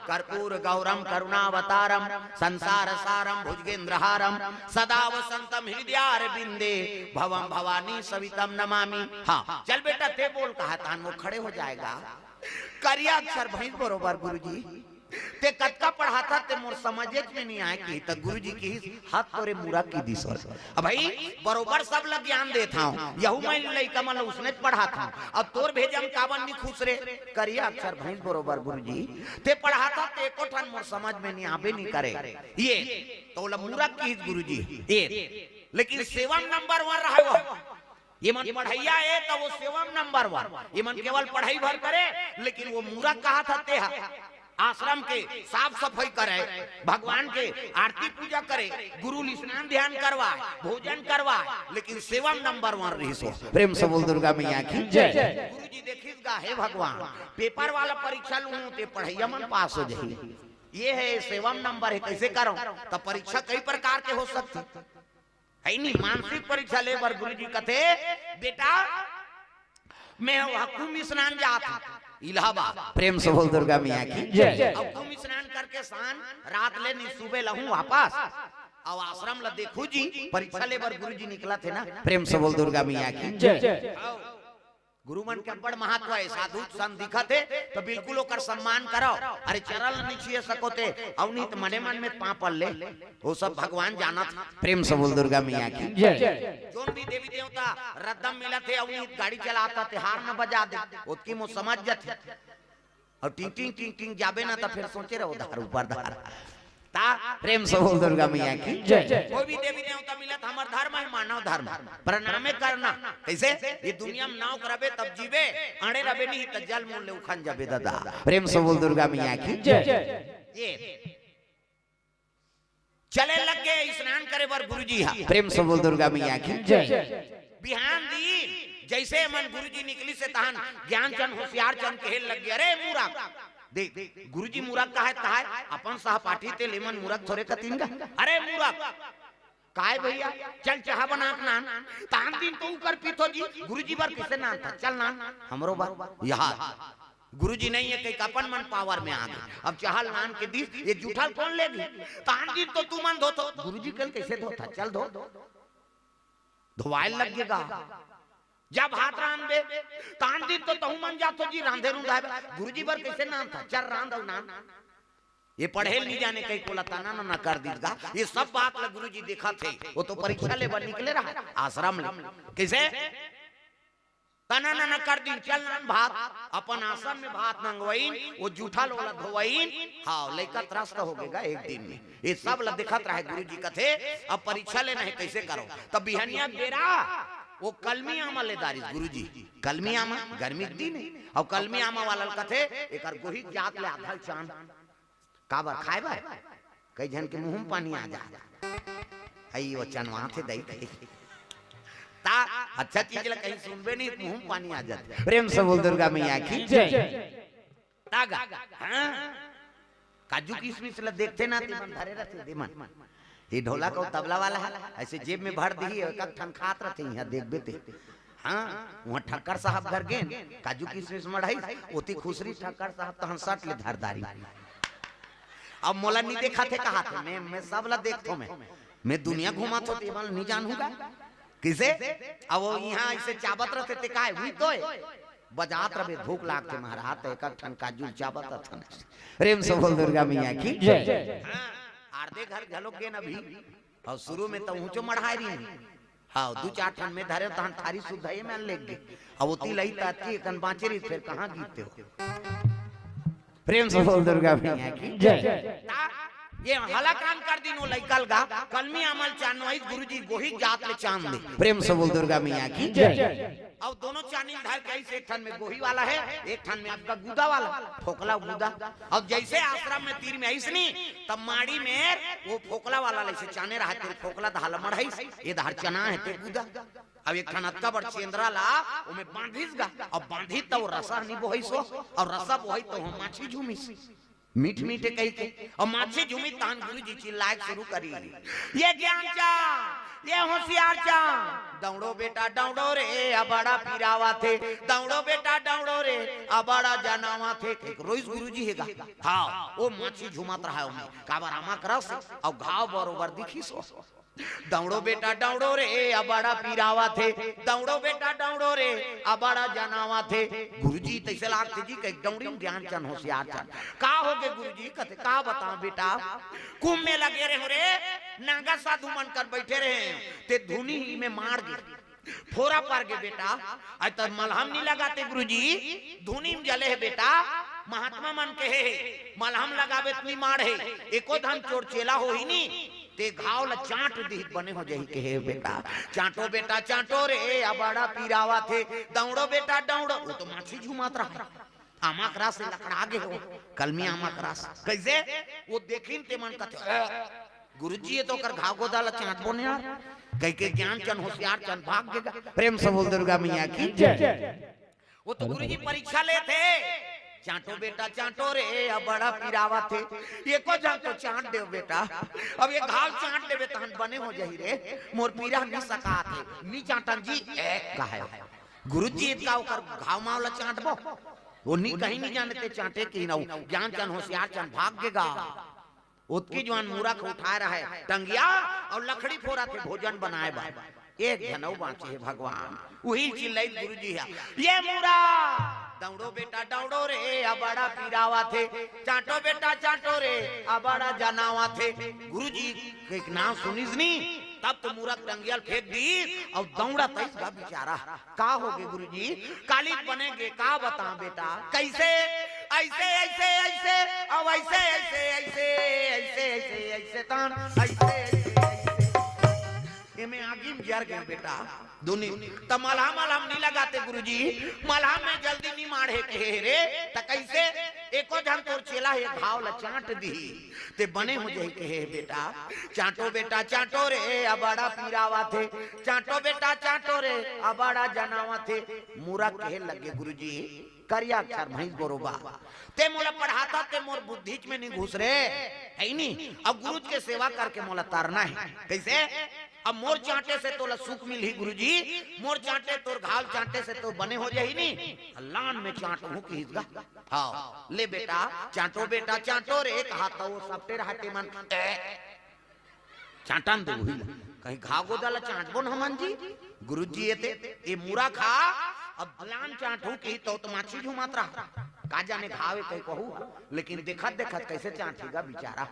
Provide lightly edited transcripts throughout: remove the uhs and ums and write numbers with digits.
कर्पूर गौरम करुणावतारम संसार सारम भुजगेंद्रहारम सदा वसंतम हृदयारविंदे भवम भवानी सवितम नमामि। हाँ चल बेटा ते बोल कहा तान वो खड़े हो जाएगा। करिया अक्षर भई बरोबर गुरुजी ते कतका पढ़ा था ते मोर समझे में नहीं आए कि त गुरुजी की हाथ तोरे मुरा की दी सर। अब भाई बरोबर सब लग ज्ञान देता हूं यहू मैं लइका मन उसने पढ़ा था अब तोर भेजम कावन नहीं खुश रे। करिया अक्षर भई बरोबर गुरुजी ते पढ़ा था ते को ठन मोर समझ में नहीं आबे नहीं करे ये तो मुरा की गुरुजी ये लेकिन सेवा नंबर 1 रहा वो ये मन पढ़ैया है तो वो सेवम नंबर 1 ये मन केवल पढ़ाई भर करे लेकिन वो मुरा कहा था ते आश्रम के साफ सफाई करे भगवान के आरती पूजा करे गुरु स्नान ध्यान करवाए भोजन करवाए लेकिन सेवम नंबर 1 रही सो। प्रेम से बोल दुर्गा मैया की जय। गुरुजी देखिएगा हे भगवान पेपर वाला परीक्षा लूं ते पढ़ैया मन पास हो जाए ये है सेवम नंबर है कैसे करो तो परीक्षा कई प्रकार के हो सकती है नहीं। मानसिक परीक्षा ले पर गुरुजी कहते बेटा मैं कुंभ स्नान जाता इलाहाबाद। प्रेम से बोल दुर्गा मैया की जय। अब कुंभ स्नान करके शान रात ले नहीं सुबह लहूं वापस अब आश्रम ला देखू जी परीक्षा ले पर गुरुजी निकला थे ना। प्रेम से बोल दुर्गा मैया की जय। गुरु मन के बड़ महत्व है साधु संत दिखत है तो बिल्कुल ओकर सम्मान करो। अरे चरल नहीं छुए सकोते और नहीं तो मने मन में पापड़ ले वो सब भगवान जाना था। प्रेम से बोल दुर्गा मैया की जय। जोन भी देवी देवता रद्दम मिला थे और गाड़ी चलाता थे हार न बजा दे उसकी मो समझ जाते और टिंग टिंग टिंग टिंग जाबे ना तो फिर सोचे रहो धार ऊपर धार ता। प्रेम से बोल दुर्गा मैया की जय। कोई भी देवी देवता मिला था हमार धर्म है मानव धर्म प्रणामे करना कैसे ये दुनिया में नाव करबे तब जीवे अड़े रबे नहीं तो जल मूल ले उखन जाबे दादा। प्रेम से बोल दुर्गा मैया की जय। ये चले लग गए स्नान करे बर गुरुजी। हां प्रेम से बोल दुर्गा मैया की जय। बिहान दी जैसे मन गुरुजी निकली से तहन ज्ञान चंद होशियार चंद कहल लग गया अरे मूर्ख देख गुरुजी मूर्ख कहा है अपन सहपाठी ते लेमन मूर्ख थोड़े कतीन का। अरे मूर्ख काय भैया चल चाह बना नान तान दिन तो कर पीतो जी गुरुजी बार किसे नान था चल नान हमरो बार यहाँ गुरुजी नहीं है कहीं अपन मन पावर में आ गए अब चाहल नान के दिस ये जूठल कौन लेगी तान दिन तो तू मन धो तो गुरुजी कल कैसे धोता चल धो धोवाइल लगेगा जब हाथ रान दे तान दिन तो तहु मन जातो जी रांधे रुंधाए गुरुजी बर कैसे नाम था चल रांध नान ये पढ़े नहीं जाने कहीं को लताना ना कर दीगा ये सब बात ला गुरुजी देखा थे वो तो परीक्षा ले बर निकले रहा आश्रम ले कैसे तना ना कर दी चल नान भात अपन आश्रम में भात मंगवाइन वो जूठा लोला धोवाइन हाँ लइका त्रस्त हो गएगा एक दिन में ये सब ला दिखत रहे गुरुजी कथे अब परीक्षा लेना है कैसे करो तब बिहनिया बेरा वो कलमी आमा ले दारी गुरुजी कलमी आमा गर्मी दिन और कलमी आमा वाला कथे एकर गोही जात ले आधल चांद काबर खाए बा कई जन के मुंह में पानी आ जा आई वो चनवा थे दई ता अच्छा चीज ला कहीं सुनबे नहीं मुंह में पानी आ जाता। प्रेम से बोल दुर्गा मैया की जय। तागा हां काजू किशमिश ला देखते ना ते मन धरे रहते दे मन ये ढोला को तबला वाला है ऐसे जेब में भर दी कब ठन खात रहते यहाँ देख बेते। हाँ वहाँ ठक्कर साहब घर गेन काजू किशमिश मढ़ाई ओती खुसरी ठक्कर साहब तो हम सट ले धारदारी अब मोला नहीं देखा थे कहा थे मैं सब ला देखतो मैं दुनिया घुमा तो तेमल नहीं जानूंगा किसे अब वो यहाँ ऐसे चाबत रहते थे काहे हुई तो बजात रहे भूख लागते महाराज एक ठन काजू चाबत थन। प्रेम से बोल दुर्गा मैया की जय। आर्धे घर झलोक गए अभी और शुरू में तो ऊंचो मढ़ाई रही हाँ 2-4 ठन में धरे तहन थारी सुधाई में ले गए अब उती लई ताती कन बांचे रही फिर कहां गीते हो। प्रेम से बोल दुर्गा मैया की जय। ये हला काम कर दिनो लइकल गा कलमी अमल चानवाई गुरुजी गोही जात ले चांद दे। प्रेम से बोल दुर्गा मैया की जय। अब दोनों चानी धार के एक ठन में गोही वाला है एक ठन में आपका गुदा वाला फोकला गुदा। अब जैसे आश्रम में तीर में ऐसनी तब माड़ी में वो फोकला वाला ऐसे चाने रहा तेरे फोकला धाल मढ़ाई ये धार चना है ते गुदा। अब एक ठन अतका बड़ चेंद्रा ला ओमे बांधिस गा अब बांधी तो रसा नहीं बोहिसो और रसा बोही तो हम माछी झूमिस मीठ मीठे कही के और माछी झूमी तान गुरु जी चिल्लाए शुरू करी, ये ज्ञान चांद, ये होशियार चांद, दौड़ो बेटा दौड़ो रे अबड़ा पीरावा थे, दौड़ो बेटा दौड़ो रे अबड़ा जनावा थे। रोज गुरु जी हेगा हाँ वो माछी झूमत रहा है काबर आमा करस और घाव बरोबर दिखी सो। दौड़ो बेटा दौड़ो रे अबड़ा पीरावा थे, दौड़ो बेटा दौड़ो रे अबड़ा जनावा थे। गुरुजी तैसे लागते जी कह दौड़ी ज्ञान चंद होशियार चंद का हो गए गुरुजी कहते का बताओ बेटा कुंभ में लगे रहे हो रे नागा साधु मन कर बैठे रहे ते धुनी में मार गए फोरा पार गए बेटा आज तक मलहम नहीं लगाते गुरुजी धुनी में जले है बेटा महात्मा मन के है मलहम लगावे इतनी मार है एको धन चोर चेला हो ही नहीं ते घाव ला चाट दी बने हो जाही के है बेटा चाटो बेटा चाटो रे अबड़ा पीरावा थे दौड़ो बेटा दौड़ो वो तो माछी झूमत रहा आमा क्रास से लकड़ा आगे हो कलमी आमा क्रास कैसे वो देखिन ते मन कथे गुरुजी ये तो कर घाव गोदाला चाट बोने यार कह के ज्ञान चंद होशियार चंद भाग गएगा। प्रेम से बोल दुर्गा मैया की जय। वो तो गुरुजी परीक्षा लेते चाटो बेटा चाटो रे अब बड़ा पीरावा थे ये को जान तो चाट दे बेटा अब ये घाव चाट देवे तहन बने हो जाही रे मोर पीरा नहीं सका थे नी चाटन जी एक कहे गुरुजी का ओकर घाव मावला चाटबो वो नी कहीं नहीं जानते चाटे की ना ज्ञान चंद होशियार चंद भाग गएगा। उत्की जवान मूरख उठा रहा है टंगिया और लकड़ी फोरा थे भोजन बनाए बा एक जनऊ बाँचे है भगवान वही चिल्लाई गुरुजी है ये मूरा दौड़ो बेटा दौड़ो रे अबड़ा पीरावा थे चाटो बेटा चाटो रे अबड़ा जनावा थे। गुरुजी एक नाम सुनिस नी तब तो मूरख टंगियल फेंक दी और दौड़ा तैसगा बेचारा का हो गए गुरुजी काली बनेगे का बता बेटा कैसे ऐसे ऐसे ऐसे अब ऐसे ऐसे ऐसे ऐसे ऐसे ऐसे तान ऐसे में आगे जर गए बेटा दोनों तो मलहम मलहम नहीं लगाते गुरुजी मलहम में जल्दी नहीं मारे के रे त कैसे एको जन तोर चेला है घाव ला चाट दी ते बने हो जाई के बेटा चाटो बेटा चाटो रे अबड़ा पीरावा थे चाटो बेटा चाटो रे अबड़ा जनावा थे। मूरा कहे लगे गुरुजी करिया अक्षर भैंस गोरोबा ते मोला पढ़ाता ते मोर बुद्धि में नहीं घुस रे है नहीं अब गुरु के सेवा करके मोला तारना है कैसे अब मोर चाटे से तो सुख मिली गुरुजी मोर चाटे तोर घाव चाटे से तो बने हो जाही नहीं लान में चाट हूं की हिस्सा हाँ ले बेटा चाटो चाटो रे कहा तो वो सब तेरा हटे मन चाटन दो कहीं घाव गोदाला चाट बोन हमन जी गुरुजी ये मूरा खा अब लान चाटू की तो माछी झूमत रहा का जाने घावे कहीं कहू लेकिन देखत देखत कैसे चाटेगा बेचारा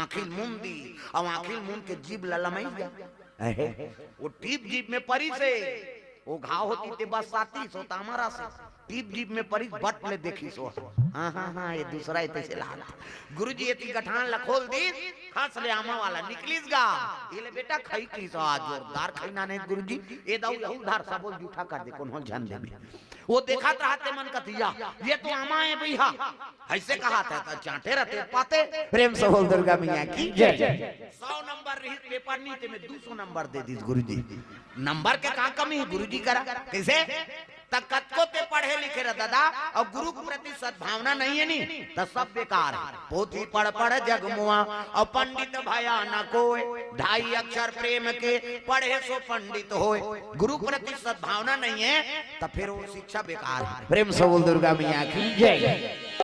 आखिल मुंह दी और आखिल मुंह के जीभ ललमई गया वो टीप जीभ में परी से वो घाव होती ते बस साथी सो हमारा से टीप जीभ में परी बट ले देखी सो हाँ ये दूसरा ये तैसे लाल गुरुजी ये गठान लखोल दी खास ले आमा वाला निकलीस गा ये ले बेटा खाई की सो आज जोरदार खाईना नहीं गुरुजी ये दाऊ यहू धार सबो जूठा कर दे कौन हो जान दे वो देखा रहते मन कथिया ये तो आमा है भैया ऐसे कहा था तो चाटे रहते पाते। प्रेम से बोल दुर्गा मैया की जय। 100 नंबर रही पेपर नहीं थे मैं 200 नंबर दे दी गुरुजी नंबर के कहा कमी है गुरुजी करा कैसे तक को ते पढ़े लिखे रह दादा और गुरु के प्रति सद्भावना नहीं है नी तो सब बेकार है पोथी पढ़ जगमुआ और पंडित भया न कोई 2.5 अक्षर प्रेम के पढ़े सो पंडित होए गुरु प्रति सद्भावना नहीं है तो फिर वो शिक्षा बेकार है। प्रेम से बोल दुर्गा मैया की जय।